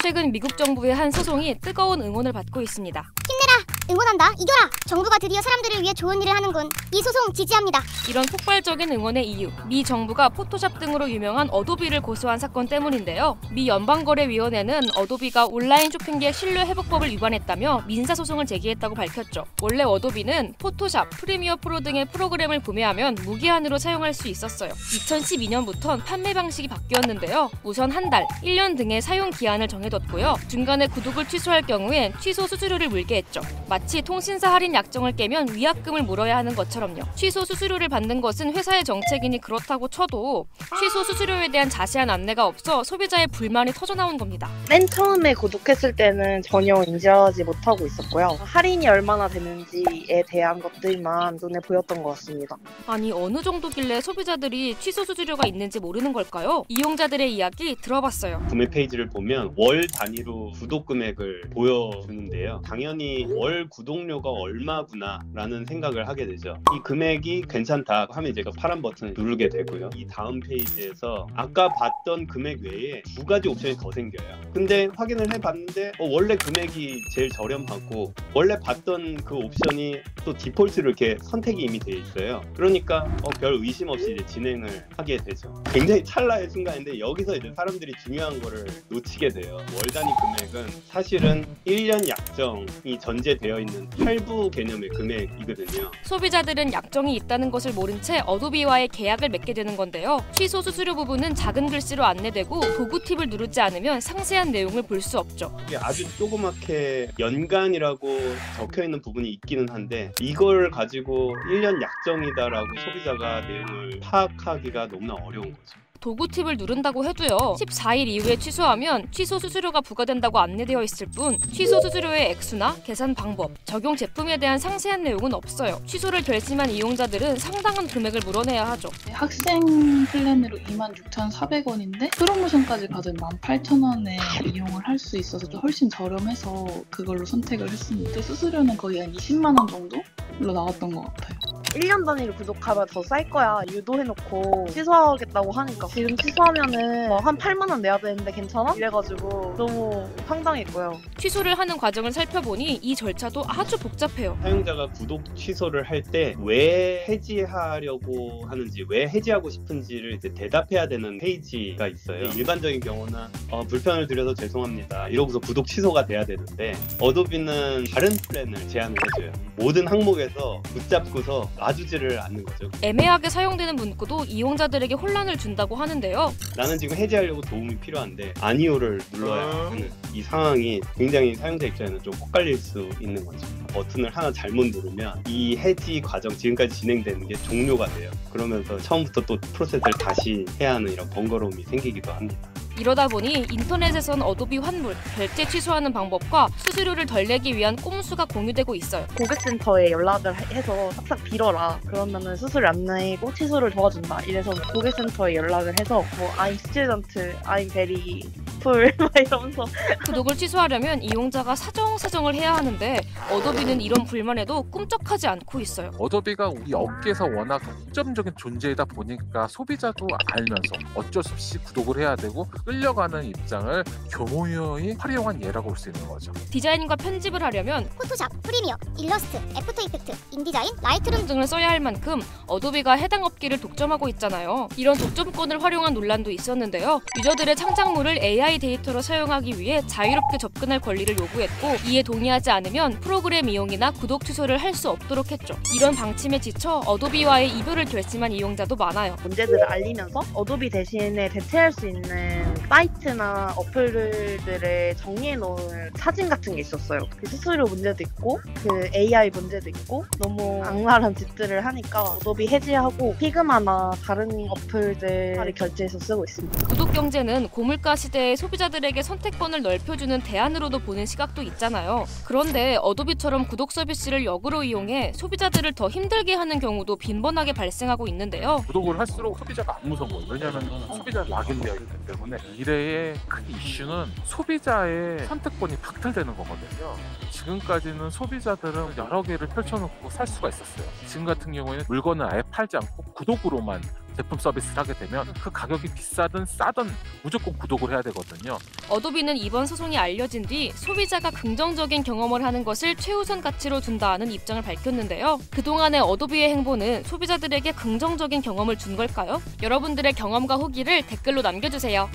최근 미국 정부의 한 소송이 뜨거운 응원을 받고 있습니다. 힘내라! 응원한다! 이겨라! 정부가 드디어 사람들을 위해 좋은 일을 하는군. 이 소송 지지합니다. 이런 폭발적인 응원의 이유, 미 정부가 포토샵 등으로 유명한 어도비를 고소한 사건 때문인데요. 미 연방거래위원회는 어도비가 온라인 쇼핑기의 신뢰 회복법을 위반했다며 민사소송을 제기했다고 밝혔죠. 원래 어도비는 포토샵, 프리미어 프로 등의 프로그램을 구매하면 무기한으로 사용할 수 있었어요. 2012년부터 판매 방식이 바뀌었는데요. 우선 한 달, 1년 등의 사용 기한을 정해뒀고요. 중간에 구독을 취소할 경우엔 취소 수수료를 물게 했죠. 마치 통신사 할인 약정을 깨면 위약금을 물어야 하는 것처럼요. 취소 수수료를 받는 것은 회사의 정책이니 그렇다고 쳐도 취소 수수료에 대한 자세한 안내가 없어 소비자의 불만이 터져나온 겁니다. 맨 처음에 구독했을 때는 전혀 인지하지 못하고 있었고요. 할인이 얼마나 되는지에 대한 것들만 눈에 보였던 것 같습니다. 아니 어느 정도길래 소비자들이 취소 수수료가 있는지 모르는 걸까요? 이용자들의 이야기 들어봤어요. 구매 페이지를 보면 월 단위로 구독 금액을 보여주는데요. 당연히 월 구독료가 얼마구나 라는 생각을 하게 되죠. 이 금액이 괜찮다 하면 제가 파란 버튼을 누르게 되고요. 이 다음 페이지에서 아까 봤던 금액 외에 두 가지 옵션이 더 생겨요. 근데 확인을 해봤는데 원래 금액이 제일 저렴하고 원래 봤던 그 옵션이 또 디폴트로 이렇게 선택이 이미 돼 있어요. 그러니까 별 의심 없이 이제 진행을 하게 되죠. 굉장히 찰나의 순간인데 여기서 이제 사람들이 중요한 거를 놓치게 돼요. 월 단위 금액은 사실은 1년 약정이 전제되어 있는 할부 개념의 금액이거든요. 소비자들은 약정이 있다는 것을 모른 채 어도비와의 계약을 맺게 되는 건데요. 취소 수수료 부분은 작은 글씨로 안내되고 도구 팁을 누르지 않으면 상세한 내용을 볼 수 없죠. 이게 아주 조그맣게 연간이라고 적혀있는 부분이 있기는 한데 이걸 가지고 1년 약정이다라고 소비자가 내용을 파악하기가 너무나 어려운 거죠. 도구 팁을 누른다고 해도요. 14일 이후에 취소하면 취소 수수료가 부과된다고 안내되어 있을 뿐 취소 수수료의 액수나 계산 방법, 적용 제품에 대한 상세한 내용은 없어요. 취소를 결심한 이용자들은 상당한 금액을 물어내야 하죠. 학생 플랜으로 26,400원인데 프로모션까지 받은 18,000원에 이용을 할 수 있어서 좀 훨씬 저렴해서 그걸로 선택을 했습니다. 수수료는 거의 한 20만 원 정도로 나왔던 것 같아요. 1년 단위로 구독하면 더 쌀 거야 유도해놓고 취소하겠다고 하니까 지금 취소하면은 한 8만 원 내야 되는데 괜찮아? 이래가지고 너무 황당했고요. 취소를 하는 과정을 살펴보니 이 절차도 아주 복잡해요. 사용자가 구독 취소를 할 때 왜 해지하려고 하는지, 왜 해지하고 싶은지를 이제 대답해야 되는 페이지가 있어요. 일반적인 경우는 불편을 드려서 죄송합니다 이러고서 구독 취소가 돼야 되는데 어도비는 다른 플랜을 제안을 해줘요. 모든 항목에서 붙잡고서 놔주지를 않는 거죠. 애매하게 사용되는 문구도 이용자들에게 혼란을 준다고 하는데요. 나는 지금 해지하려고 도움이 필요한데 아니오를 눌러야 하는 이 상황이 굉장히 사용자 입장에는 좀 헷갈릴 수 있는 거죠. 버튼을 하나 잘못 누르면 이 해지 과정 지금까지 진행되는 게 종료가 돼요. 그러면서 처음부터 또 프로세스를 다시 해야 하는 이런 번거로움이 생기기도 합니다. 이러다 보니 인터넷에선 어도비 환불, 결제 취소하는 방법과 수수료를 덜 내기 위한 꼼수가 공유되고 있어요. 고객센터에 연락을 해서 싹싹 빌어라. 그러면은 수수료 안 내고 취소를 도와준다. 이래서 고객센터에 연락을 해서 I'm student, I'm very full 막 이러면서 구독을 취소하려면 이용자가 사정을 해야 하는데 어도비는 이런 불만에도 꿈쩍하지 않고 있어요. 어도비가 우리 업계에서 워낙 독점적인 존재이다 보니까 소비자도 알면서 어쩔 수 없이 구독을 해야 되고 끌려가는 입장을 교묘히 활용한 예라고 볼 수 있는 거죠. 디자인과 편집을 하려면 포토샵, 프리미어, 일러스트, 애프터 이펙트, 인디자인, 라이트룸 등을 써야 할 만큼 어도비가 해당 업계를 독점하고 있잖아요. 이런 독점권을 활용한 논란도 있었는데요. 유저들의 창작물을 AI 데이터로 사용하기 위해 자유롭게 접근할 권리를 요구했고 이에 동의하지 않으면 프로그램 이용이나 구독 취소를 할 수 없도록 했죠. 이런 방침에 지쳐 어도비와의 이별을 결심한 이용자도 많아요. 문제들을 알리면서 어도비 대신에 대체할 수 있는 사이트나 어플들을 정리해 놓은 사진 같은 게 있었어요. 그 수수료 문제도 있고 그 AI 문제도 있고 너무 악랄한 짓들을 하니까 어도비 해지하고 피그마나 다른 어플들을 결제해서 쓰고 있습니다. 구독 경제는 고물가 시대에 소비자들에게 선택권을 넓혀주는 대안으로도 보는 시각도 있잖아요. 그런데 어도비처럼 구독 서비스를 역으로 이용해 소비자들을 더 힘들게 하는 경우도 빈번하게 발생하고 있는데요. 구독을 할수록 소비자가 안 무서운 거예요. 왜냐하면 소비자가 낙인되어 있기 때문에 미래의 큰 이슈는 소비자의 선택권이 박탈되는 거거든요. 지금까지는 소비자들은 여러 개를 펼쳐놓고 살 수가 있었어요. 지금 같은 경우에는 물건을 아예 팔지 않고 구독으로만 제품 서비스를 하게 되면 그 가격이 비싸든 싸든 무조건 구독을 해야 되거든요. 어도비는 이번 소송이 알려진 뒤 소비자가 긍정적인 경험을 하는 것을 최우선 가치로 둔다는 입장을 밝혔는데요. 그동안의 어도비의 행보는 소비자들에게 긍정적인 경험을 준 걸까요? 여러분들의 경험과 후기를 댓글로 남겨주세요.